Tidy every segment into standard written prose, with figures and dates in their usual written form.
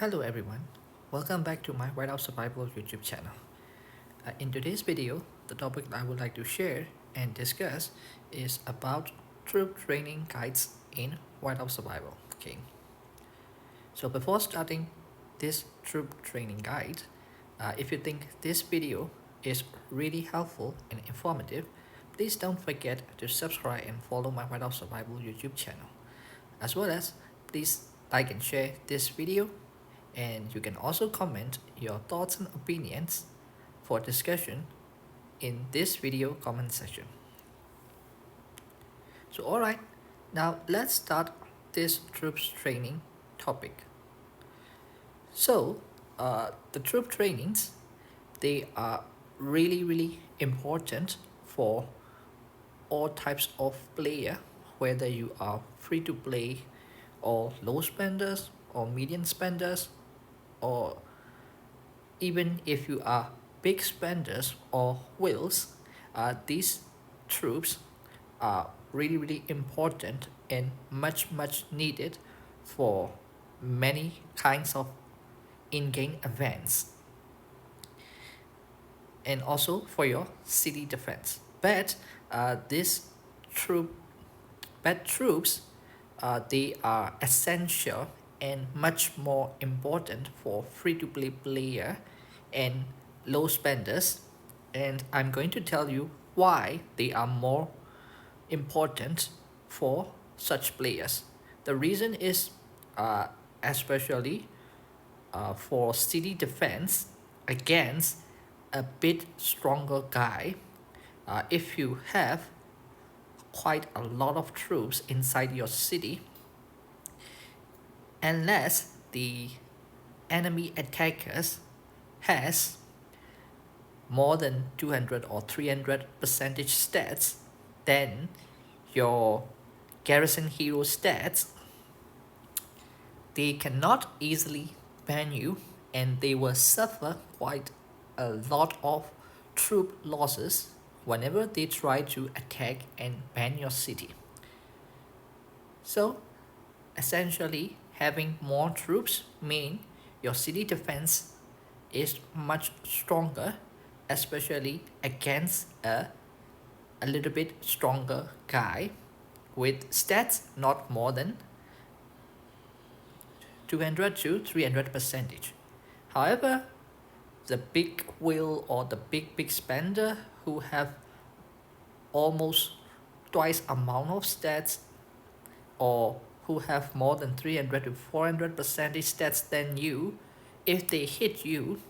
Hello everyone, welcome back to my Whiteout Survival YouTube channel. In today's video, the topic I would like to share and discuss is about troop training guides in Whiteout Survival game. So before starting this troop training guide, if you think this video is really helpful and informative, please don't forget to subscribe and follow my Whiteout Survival YouTube channel. As well as, please like and share this video, and you can also comment your thoughts and opinions for discussion in this video comment section. So alright, now let's start this troops training topic. So the troop trainings, they are really important for all types of player, whether you are free to play or low spenders or medium spenders, or even if you are big spenders or whales. These troops are really important and much needed for many kinds of in-game events, and also for your city defense. But these troop but troops, they are essential and much more important for free-to-play player and low spenders, and I'm going to tell you why they are more important for such players. The reason is especially for city defense against a bit stronger guy. If you have quite a lot of troops inside your city, unless the enemy attackers has more than 200 or 300 percentage stats, then your garrison hero stats, they cannot easily ban you, and they will suffer quite a lot of troop losses whenever they try to attack and ban your city. So essentially, having more troops mean your city defense is much stronger, especially against a little bit stronger guy with stats not more than 200 to 300 percentage. However, the big whale or the big spender who have almost twice amount of stats, or who have more than 300 to 400 percentage stats than you, if they hit you,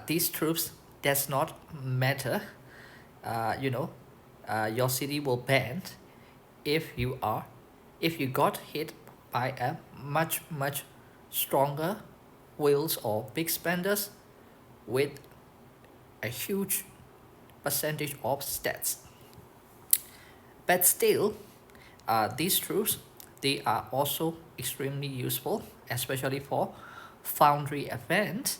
these troops does not matter. Your city will ban if you got hit by a much stronger whales or big spenders with a huge percentage of stats. But still, these troops, they are also extremely useful, especially for foundry events.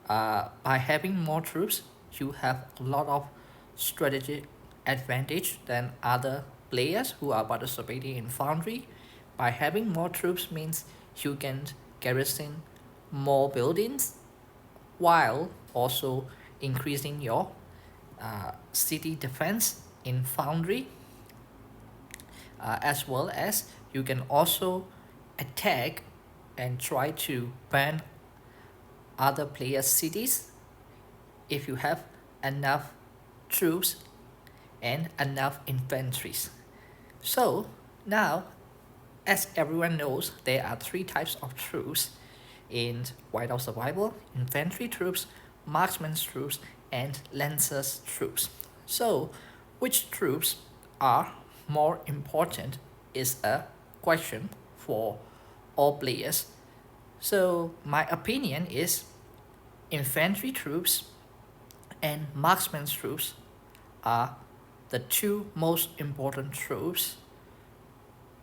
By having more troops, you have a lot of strategic advantage than other players who are participating in foundry. By having more troops means you can garrison more buildings while also increasing your city defense in foundry, as well as you can also attack and try to ban other players' cities if you have enough troops and enough infantries. So now, as everyone knows, there are three types of troops in Whiteout Survival: infantry troops, marksman troops, and lancers troops. So which troops are more important is a question for all players. So my opinion is infantry troops and marksman troops are the two most important troops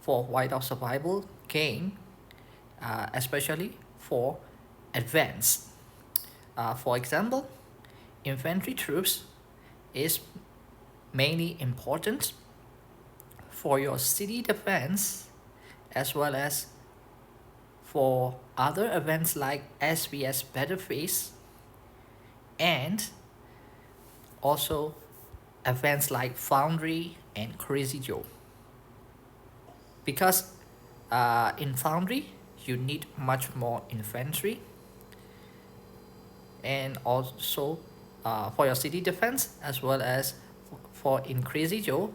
for Whiteout Survival game, especially for advance. For example, infantry troops is mainly important for your city defense, as well as for other events like SBS Better Face and also events like Foundry and Crazy Joe. Because in Foundry, you need much more infantry, and also for your city defense, as well as for in Crazy Joe,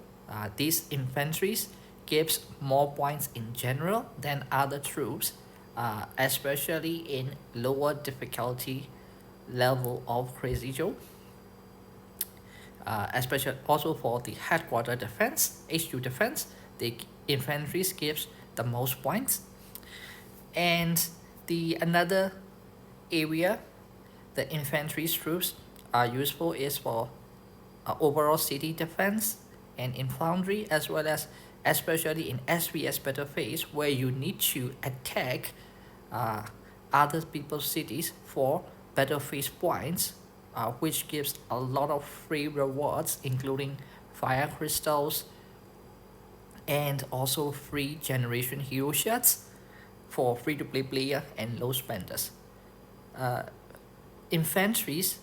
these infantries gives more points in general than other troops, especially in lower difficulty level of Crazy Joe. Especially also for the headquarter defense, HQ defense, the infantry gives the most points. And the another area the infantry troops are useful is for overall city defense and in foundry, as well as especially in SBS Battle Phase, where you need to attack uh, other people's cities for Battle Phase points, which gives a lot of free rewards, including fire crystals and also free generation hero shots for free-to-play player and low spenders. Uh, Infantries,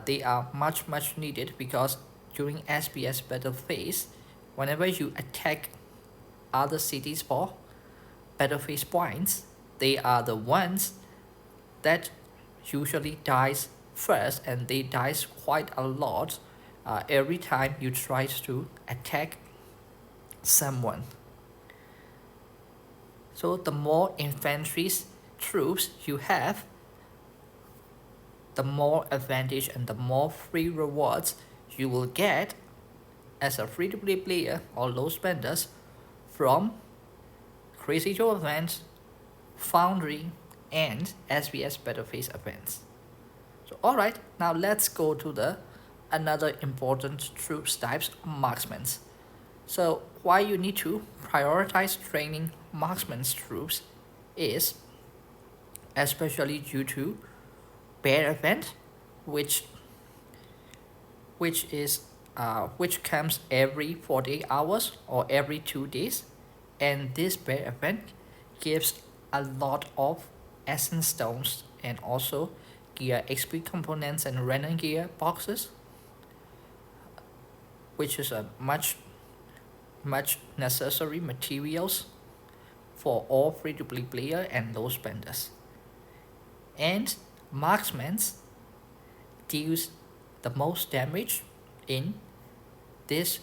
they are much needed because during SBS battle phase, whenever you attack other cities for battle phase points, they are the ones that usually dies first, and they dies quite a lot every time you try to attack someone. So the more infantry troops you have, the more advantage and the more free rewards you will get as a free-to-play player or low spenders from Crazy Joe events, Foundry, and SBS Battle Phase events. So alright, now let's go to the another important troops types, marksmen. So why you need to prioritize training marksmen's troops is especially due to bear event, which which comes every 48 hours or every 2 days, and this bear event gives a lot of essence stones and also gear XP components and random gear boxes, which is a much necessary materials for all free-to-play player and low spenders. And marksmen deals the most damage in this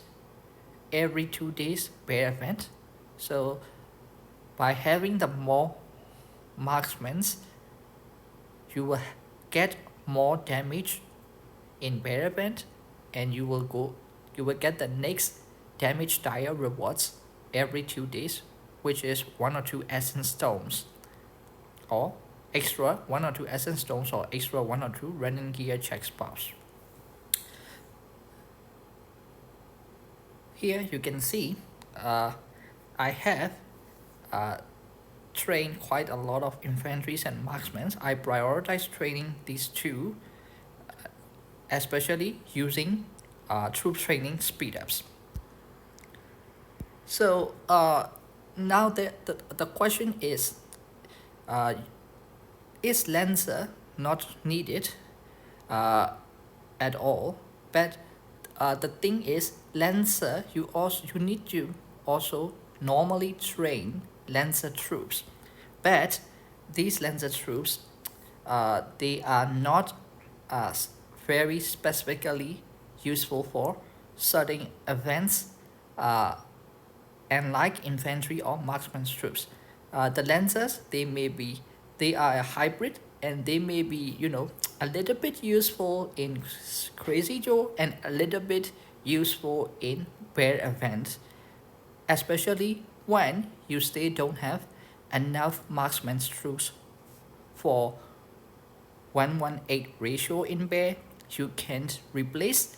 every 2 days bear event. So by having the more marksmen, you will get more damage in bear event, and you will get the next damage tire rewards every 2 days, which is 1 or 2 essence stones, or extra 1 or 2 essence stones, or extra 1 or 2 random gear check spots. Here you can see I have trained quite a lot of infantries and marksmen. I prioritize training these two, especially using troop training speedups. So now the question is Lancer not needed at all? But the thing is, Lancer, you need to also normally train Lancer troops, but these Lancer troops, they are not very specifically useful for certain events, and like infantry or marksman troops. The Lancers, they are a hybrid, and they may be, a little bit useful in Crazy Joe and a little bit useful in bear events, especially when you still don't have enough marksman troops for 118 ratio in bear. You can't replace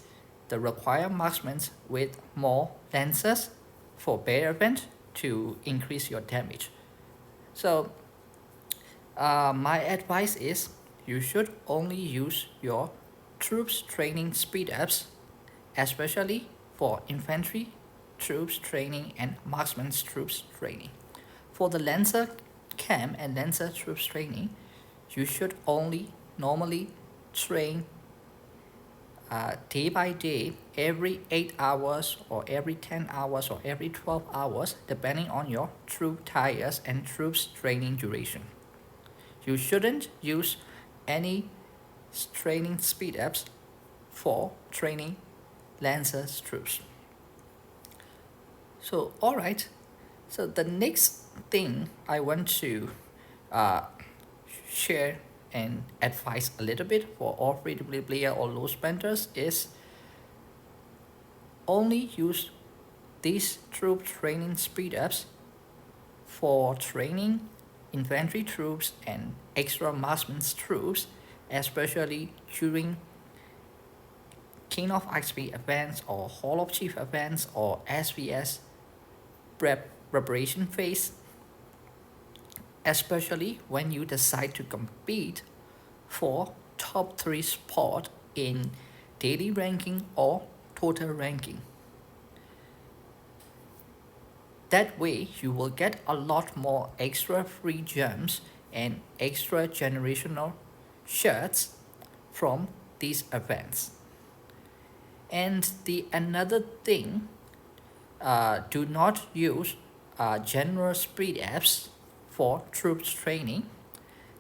the required marksmen with more lancers for bear event to increase your damage. So my advice is you should only use your troops training speedups, especially for infantry troops training and marksman troops training. For the lancer camp and Lancer troops training, you should only normally train day by day, every 8 hours or every 10 hours or every 12 hours, depending on your troop tires and troops training duration. You shouldn't use any training speed ups for training Lancer's troops. So, alright, so the next thing I want to uh, share and advise a little bit for all free-to-play player or low spenders is only use these troop training speed ups for training infantry troops and extra marksman's troops, especially during King of XP events or Hall of Chief events or SVS preparation phase, especially when you decide to compete for top 3 spot in daily ranking or total ranking. That way you will get a lot more extra free gems and extra generational shirts from these events. And the another thing, do not use general speed apps for troops training.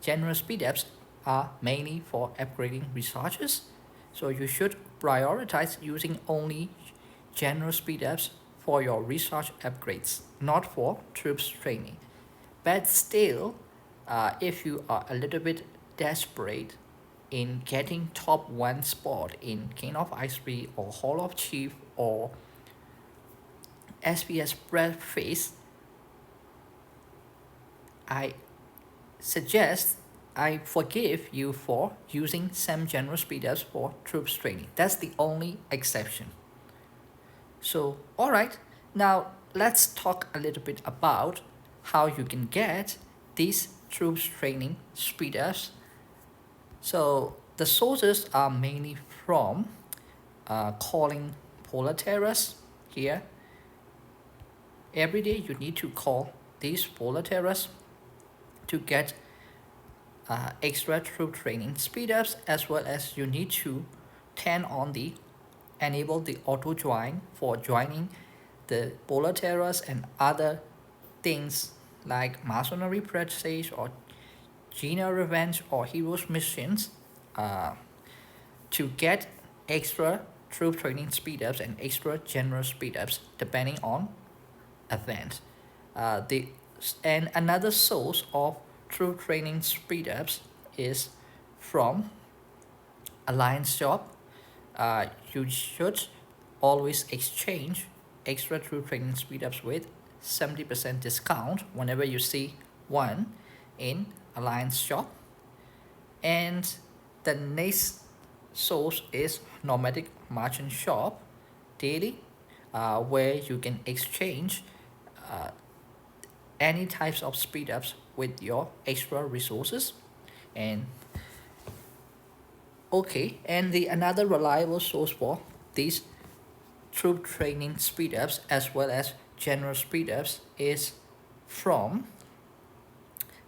General speed apps are mainly for upgrading resources, so you should prioritize using only general speed apps for your research upgrades, not for troops training. But still, if you are a little bit desperate in getting top 1 spot in King of XP or Hall of Chief or SPS Breath Phase, I suggest I forgive you for using some general speed ups for troops training. That's the only exception. So, alright, now let's talk a little bit about how you can get these troops training speed ups. So, the sources are mainly from calling polar terrors here. Every day you need to call these polar terrors to get extra troop training speed ups, as well as you need to turn on the enable the auto join for joining the polar terrors and other things like mercenary prestige or Gina revenge or heroes missions to get extra troop training speed ups and extra general speed ups depending on event. The and another source of troop training speed ups is from Alliance Shop. You should always exchange extra troop training speed ups with 70% discount whenever you see one in Alliance Shop. And the next source is Nomadic Merchant Shop Daily, where you can exchange any types of speed ups with your extra resources. And okay, and the another reliable source for these troop training speed ups as well as general speed ups is from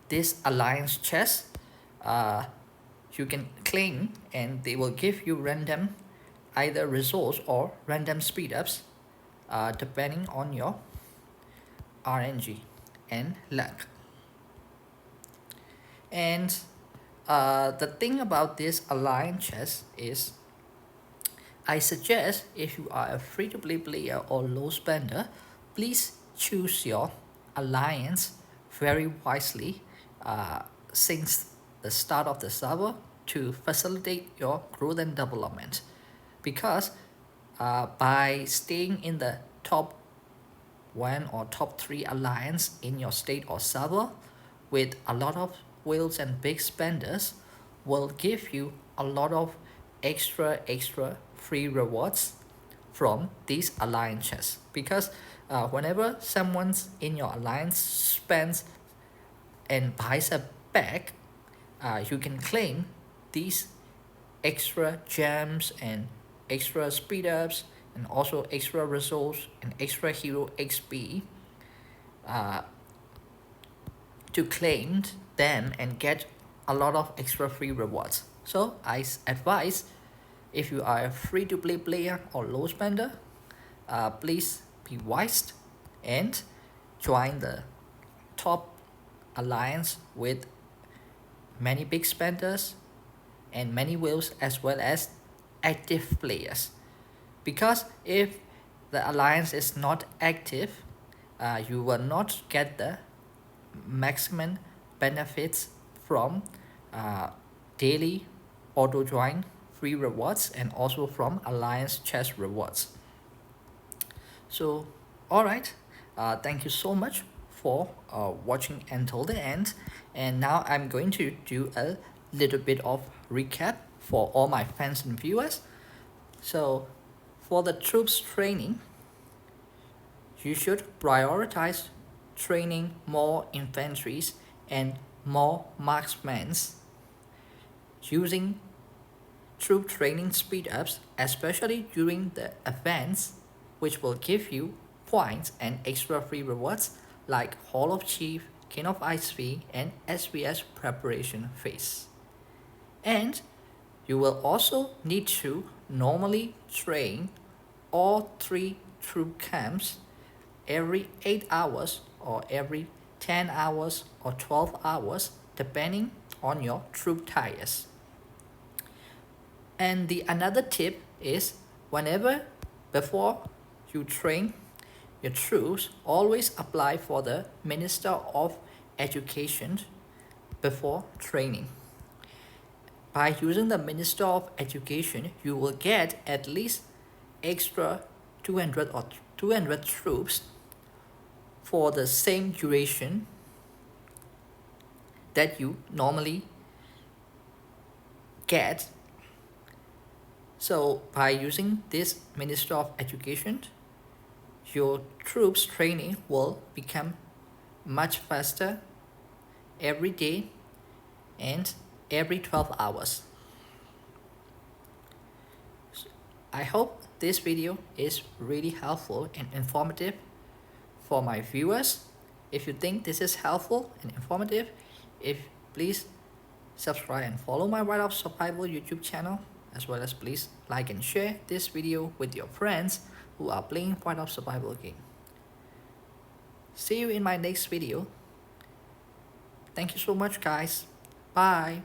this Alliance chest. You can claim and they will give you random either resource or random speed ups depending on your RNG and luck. And the thing about this Alliance chest is I suggest if you are a free-to-play player or low spender, please choose your alliance very wisely since the start of the server to facilitate your growth and development. Because by staying in the top 1 or top 3 alliance in your state or server with a lot of whales and big spenders will give you a lot of extra free rewards from these alliances, because whenever someone's in your alliance spends and buys a bag, you can claim these extra gems and extra speed ups and also extra resource and extra hero XP to claim them and get a lot of extra free rewards. So I advise, if you are a free-to-play player or low spender, please be wise and join the top alliance with many big spenders and many whales, as well as active players. Because if the alliance is not active, you will not get the maximum benefits from daily auto join free rewards and also from alliance chest rewards. So alright, thank you so much for watching until the end, and now I'm going to do a little bit of recap for all my fans and viewers. So for the troops training, you should prioritize training more infantries and more marksmen using troop training speed ups, especially during the events, which will give you points and extra free rewards like Hall of Chief, King of Ice V, and SVS preparation phase. And you will also need to normally train all 3 troop camps every 8 hours or every 10 hours or 12 hours, depending on your troop tires. And the another tip is, whenever before you train your troops, always apply for the Minister of Education before training. By using the Minister of Education, you will get at least extra 200 or 200 troops for the same duration that you normally get. So by using this Minister of Education, your troops training will become much faster every day and every 12 hours. I hope this video is really helpful and informative for my viewers. If you think this is helpful and informative, please subscribe and follow my Whiteout Survival YouTube channel, as well as please like and share this video with your friends who are playing Whiteout Survival game. See you in my next video. Thank you so much, guys. Bye.